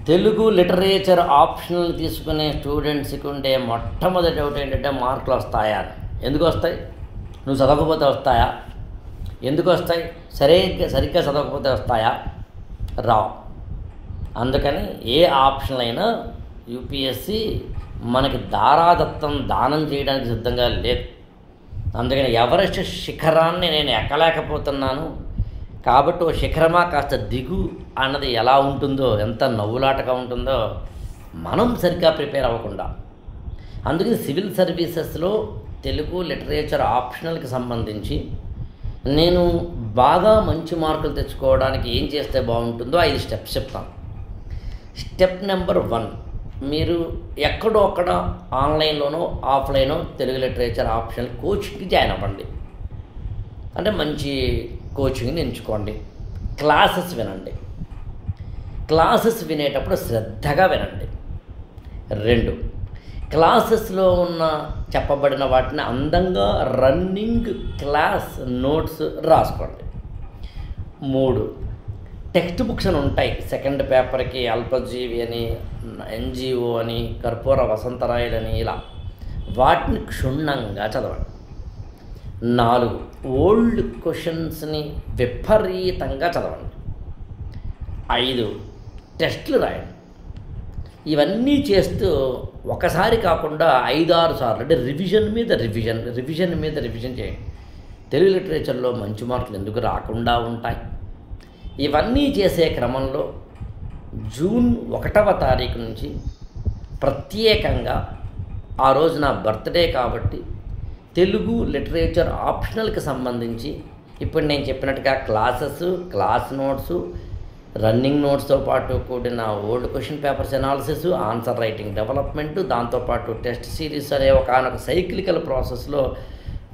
Telugu literature optional తీసుకునే స్టూడెంట్స్కి ఉండే మొట్టమొదటి డౌట్ ఏంటంటే మార్కులు వస్తాయా అని. ఎందుకు వస్తాయి? నువ్వు చదవకపోతే వస్తాయా? ఎందుకు వస్తాయి? సరిగ్గా చదవకపోతే వస్తాయా? రావు. అందుకని ఏ ఆప్షనల్ అయినా యూపీఎస్సి మనకి దానం చేయడానికి సిద్ధంగా లేదు. అందుకని ఎవరెస్ట్ శిఖరాన్ని నేను ఎక్కలేకపోతున్నాను కాబట్టి ఓ శిఖరమా కాస్త దిగు అన్నది ఎలా ఉంటుందో, ఎంత నవ్వులాటగా ఉంటుందో మనం సరిగ్గా ప్రిపేర్ అవ్వకుండా. అందుకని సివిల్ సర్వీసెస్లో తెలుగు లిటరేచర్ ఆప్షనల్కి సంబంధించి నేను బాగా మంచి మార్కులు తెచ్చుకోవడానికి ఏం చేస్తే బాగుంటుందో 5 స్టెప్స్ చెప్తాను. స్టెప్ నెంబర్ 1, మీరు ఎక్కడో అక్కడ ఆన్లైన్లోనో ఆఫ్లైనో తెలుగు లిటరేచర్ ఆప్షనల్ కోచింగ్కి జాయిన్ అవ్వండి. అంటే మంచి కోచింగ్ని ఎంచుకోండి. క్లాసెస్ వినండి. క్లాసెస్ వినేటప్పుడు శ్రద్ధగా వినండి. 2, క్లాసెస్లో ఉన్న చెప్పబడిన వాటిని అందంగా రన్నింగ్ క్లాస్ నోట్స్ రాసుకోండి. 3, టెక్స్ట్ బుక్స్ అని ఉంటాయి. సెకండ్ పేపర్కి అల్పజీవి అని, ఎన్జిఓ అని, కర్పూర వసంతరాయలని, ఇలా వాటిని క్షుణ్ణంగా చదవండి. 4, ఓల్డ్ క్వశ్చన్స్ని విపరీతంగా చదవండి. 5, టెస్టులు రాయండి. ఇవన్నీ చేస్తూ ఒకసారి కాకుండా 5-6 సార్లు, అంటే రివిజన్ మీద రివిజన్ చేయండి. తెలుగు లిటరేచర్లో మంచి మార్కులు ఎందుకు రాకుండా ఉంటాయి? ఇవన్నీ చేసే క్రమంలో జూన్ 1వ తారీఖు నుంచి ప్రత్యేకంగా, ఆ రోజు నా బర్త్డే కాబట్టి, తెలుగు లిటరేచర్ ఆప్షనల్కి సంబంధించి ఇప్పుడు నేను చెప్పినట్టుగా క్లాసెస్, క్లాస్ నోట్సు, రన్నింగ్ నోట్స్తో పాటు కూడిన old question papers analysis, answer writing development, దాంతోపాటు టెస్ట్ సిరీస్ అనే ఒక సైక్లికల్ ప్రాసెస్లో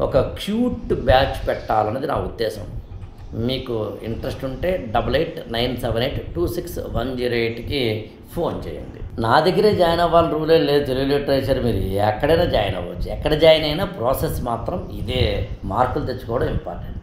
ఒక క్యూట్ బ్యాచ్ పెట్టాలన్నది నా ఉద్దేశం. మీకు ఇంట్రెస్ట్ ఉంటే 8897826108కి ఫోన్ చేయండి. నా దగ్గరే జాయిన్ అవ్వాలి రూలే లేదు. తెలుగు లిటరేచర్ మీరు ఎక్కడైనా జాయిన్ అవ్వచ్చు. ఎక్కడ జాయిన్ అయినా ప్రాసెస్ మాత్రం ఇదే. మార్కులు తెచ్చుకోవడం ఇంపార్టెంట్.